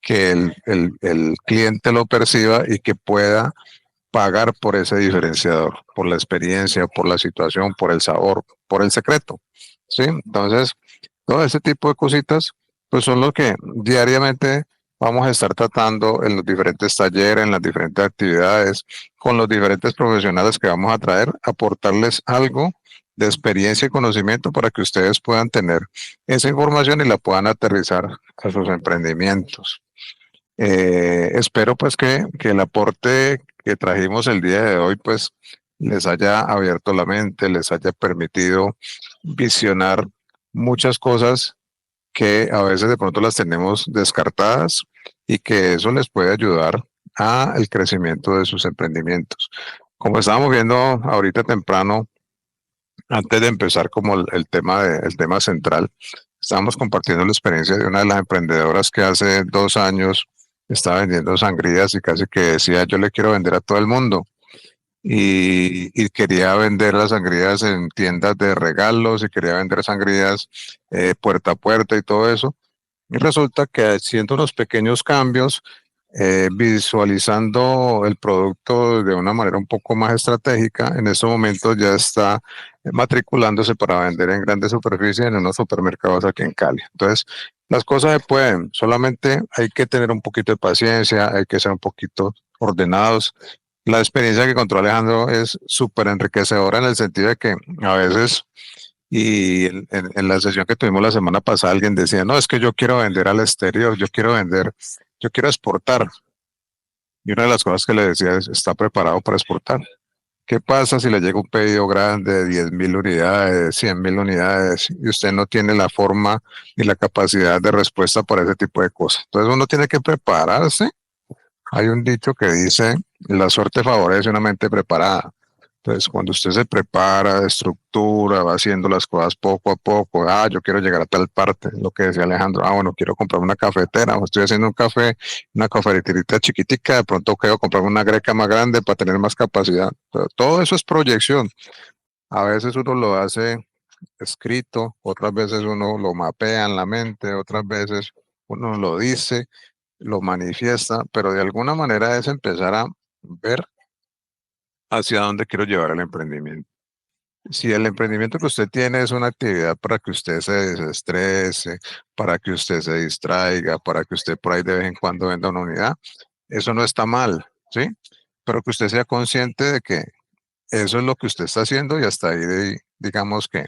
que el cliente lo perciba y que pueda pagar por ese diferenciador, por la experiencia, por la situación, por el sabor, por el secreto. ¿Sí? Entonces, todo ese tipo de cositas, pues son lo que diariamente vamos a estar tratando en los diferentes talleres, en las diferentes actividades, con los diferentes profesionales que vamos a traer, aportarles algo de experiencia y conocimiento para que ustedes puedan tener esa información y la puedan aterrizar a sus emprendimientos. Espero pues que el aporte que trajimos el día de hoy pues les haya abierto la mente, les haya permitido visionar muchas cosas que a veces de pronto las tenemos descartadas y que eso les puede ayudar a el crecimiento de sus emprendimientos. Como estábamos viendo ahorita temprano, antes de empezar como el tema central, estábamos compartiendo la experiencia de una de las emprendedoras que hace 2 años estaba vendiendo sangrías y casi que decía, yo le quiero vender a todo el mundo. Y quería vender las sangrías en tiendas de regalos y quería vender sangrías puerta a puerta y todo eso. Y resulta que haciendo unos pequeños cambios, visualizando el producto de una manera un poco más estratégica, en estos momentos ya está matriculándose para vender en grandes superficies en unos supermercados aquí en Cali. Entonces, las cosas se pueden, solamente hay que tener un poquito de paciencia, hay que ser un poquito ordenados. La experiencia que contó Alejandro es súper enriquecedora en el sentido de que a veces, y en la sesión que tuvimos la semana pasada, alguien decía, no, es que yo quiero vender al exterior, yo quiero exportar. Y una de las cosas que le decía es, ¿está preparado para exportar? ¿Qué pasa si le llega un pedido grande de 10.000 unidades, 100.000 unidades y usted no tiene la forma ni la capacidad de respuesta para ese tipo de cosas? Entonces uno tiene que prepararse. Hay un dicho que dice, la suerte favorece una mente preparada. Entonces, cuando usted se prepara, estructura, va haciendo las cosas poco a poco, yo quiero llegar a tal parte, lo que decía Alejandro, bueno, quiero comprar una cafetera, o estoy haciendo un café, una cafeterita chiquitica, de pronto quiero comprar una greca más grande para tener más capacidad. Pero todo eso es proyección. A veces uno lo hace escrito, otras veces uno lo mapea en la mente, otras veces uno lo dice, lo manifiesta, pero de alguna manera es empezar a ver hacia dónde quiero llevar el emprendimiento. Si el emprendimiento que usted tiene es una actividad para que usted se desestrese, para que usted se distraiga, para que usted por ahí de vez en cuando venda una unidad, eso no está mal, ¿sí? Pero que usted sea consciente de que eso es lo que usted está haciendo y hasta ahí digamos que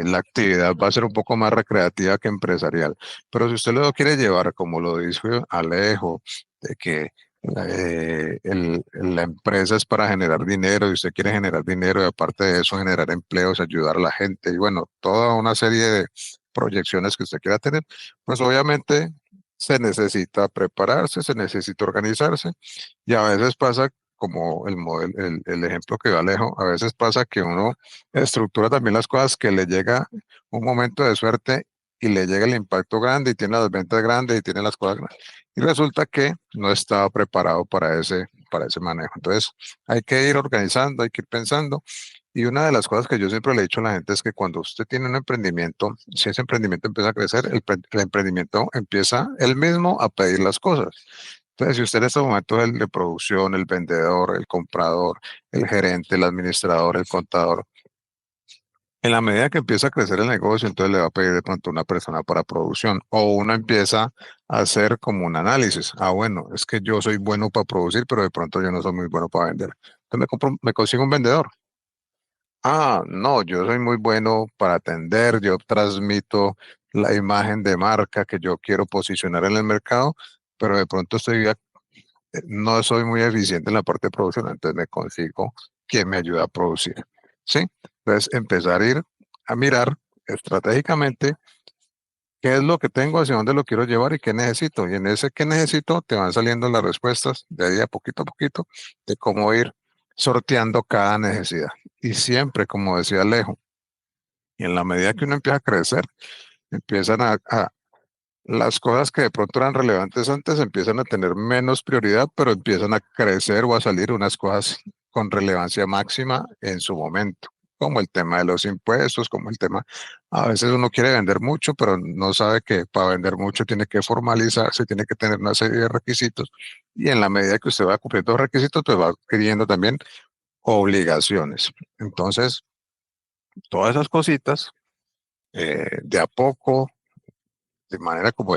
la actividad va a ser un poco más recreativa que empresarial. Pero si usted lo quiere llevar, como lo dijo Alejo, de que la empresa es para generar dinero y usted quiere generar dinero y aparte de eso generar empleos, ayudar a la gente y bueno, toda una serie de proyecciones que usted quiera tener, pues obviamente se necesita prepararse, se necesita organizarse y a veces pasa como el ejemplo que dio Alejo, a veces pasa que uno estructura también las cosas que le llega un momento de suerte y le llega el impacto grande y tiene las ventas grandes y tiene las cosas grandes. Y resulta que no estaba preparado para ese manejo. Entonces, hay que ir organizando, hay que ir pensando. Y una de las cosas que yo siempre le he dicho a la gente es que cuando usted tiene un emprendimiento, si ese emprendimiento empieza a crecer, el emprendimiento empieza él mismo a pedir las cosas. Entonces, si usted en este momento es el de producción, el vendedor, el comprador, el gerente, el administrador, el contador, en la medida que empieza a crecer el negocio, entonces le va a pedir de pronto una persona para producción o uno empieza a hacer como un análisis. Ah, bueno, es que yo soy bueno para producir, pero de pronto yo no soy muy bueno para vender. Entonces me consigo un vendedor. Ah, no, yo soy muy bueno para atender, yo transmito la imagen de marca que yo quiero posicionar en el mercado, pero de pronto no soy muy eficiente en la parte de producción, entonces me consigo quien me ayuda a producir. ¿Sí? Entonces empezar a ir a mirar estratégicamente qué es lo que tengo, hacia dónde lo quiero llevar y qué necesito. Y en ese qué necesito te van saliendo las respuestas de ahí a poquito de cómo ir sorteando cada necesidad. Y siempre, como decía Alejo, y en la medida que uno empieza a crecer, empiezan las cosas que de pronto eran relevantes antes empiezan a tener menos prioridad, pero empiezan a crecer o a salir unas cosas con relevancia máxima en su momento, como el tema de los impuestos, como el tema, a veces uno quiere vender mucho, pero no sabe que para vender mucho tiene que formalizarse, tiene que tener una serie de requisitos, y en la medida que usted va cumpliendo los requisitos, pues va adquiriendo también obligaciones. Entonces, todas esas cositas, de a poco, de manera como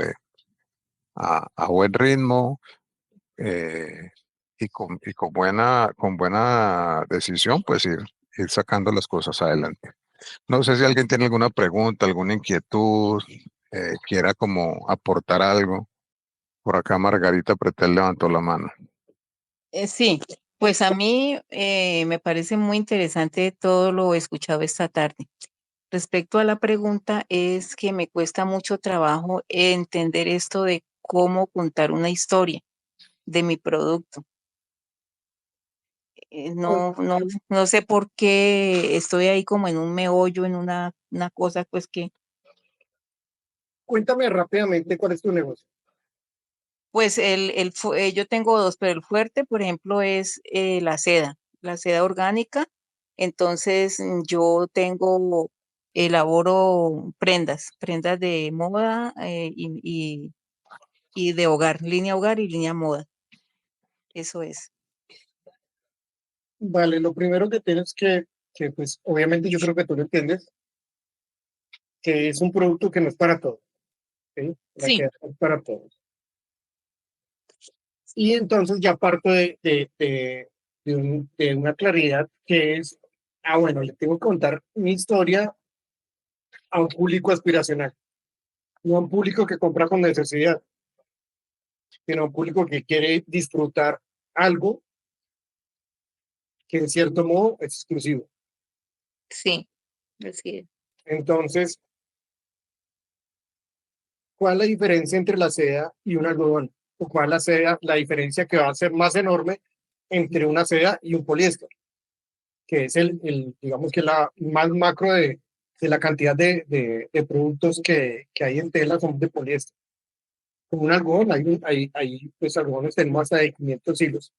a buen ritmo, eh, con buena decisión, pues ir sacando las cosas adelante. No sé si alguien tiene alguna pregunta, alguna inquietud, quiera como aportar algo. Por acá Margarita Pretel levantó la mano. Sí, pues a mí me parece muy interesante todo lo escuchado esta tarde. Respecto a la pregunta, es que me cuesta mucho trabajo entender esto de cómo contar una historia de mi producto. No sé por qué estoy ahí como en un meollo, en una cosa, pues que, Cuéntame rápidamente cuál es tu negocio. pues yo tengo dos, pero el fuerte, por ejemplo, es la seda orgánica. Entonces, yo elaboro prendas de moda y de hogar, línea hogar y línea moda. Eso es. Vale, lo primero que tienes que pues obviamente yo creo que tú lo entiendes, que es un producto que no es para todos, ¿sí? Sí, Que es para todos. Y entonces ya parto de una claridad que es, bueno, le tengo que contar mi historia a un público aspiracional, no a un público que compra con necesidad, sino a un público que quiere disfrutar algo que en cierto modo es exclusivo. sí, así es. Entonces, ¿cuál es la diferencia entre la seda y un algodón? ¿O cuál es la diferencia que va a ser más enorme entre una seda y un poliéster? Que es digamos que la más macro de la cantidad de productos que hay en tela son de poliéster. Con un algodón, hay pues algodones tenemos hasta de 500 hilos,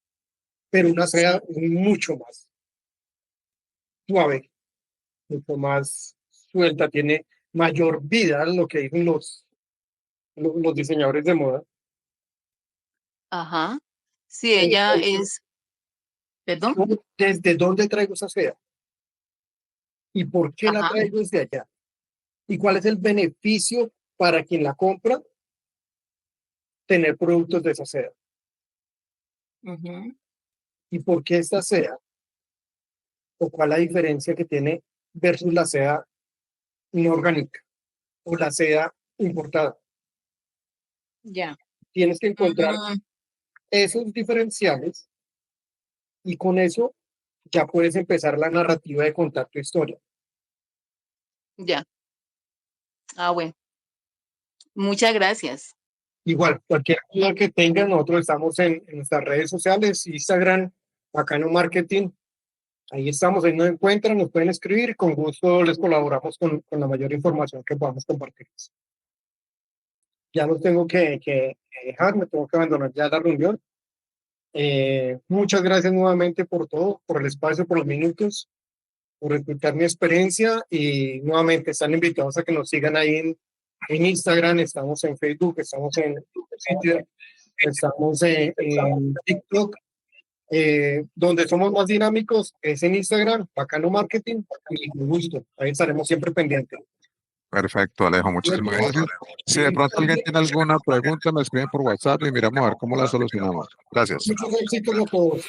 pero una seda es mucho más suave, mucho más suelta, tiene mayor vida, lo que dicen los diseñadores de moda. Ajá. Sí, ella es, perdón. ¿Desde dónde traigo esa seda? ¿Y por qué la Ajá. traigo desde allá? ¿Y cuál es el beneficio para quien la compra tener productos de esa seda? Ujú. ¿Y por qué esta seda? ¿O cuál es la diferencia que tiene versus la seda no orgánica o la seda importada? Ya. Tienes que encontrar Mm, esos diferenciales y con eso ya puedes empezar la narrativa de contar tu historia. ya. Ah, bueno. Muchas gracias. Igual, cualquier duda que tengan, nosotros estamos en nuestras redes sociales, Instagram, Bacano Marketing. Ahí estamos, ahí nos encuentran, nos pueden escribir y con gusto les colaboramos con la mayor información que podamos compartir. Ya los tengo que dejar, me tengo que abandonar ya la reunión. Muchas gracias nuevamente por todo, por el espacio, por los minutos, por escuchar mi experiencia y nuevamente están invitados a que nos sigan ahí en Instagram, estamos en Facebook, estamos en Twitter, estamos en TikTok. Donde somos más dinámicos es en Instagram, Bacano Marketing, y con gusto, ahí estaremos siempre pendientes. Perfecto, Alejo, muchísimas gracias. Si de pronto alguien tiene alguna pregunta, me escriben por WhatsApp y miramos a ver cómo la solucionamos. Gracias. Muchos éxitos a todos.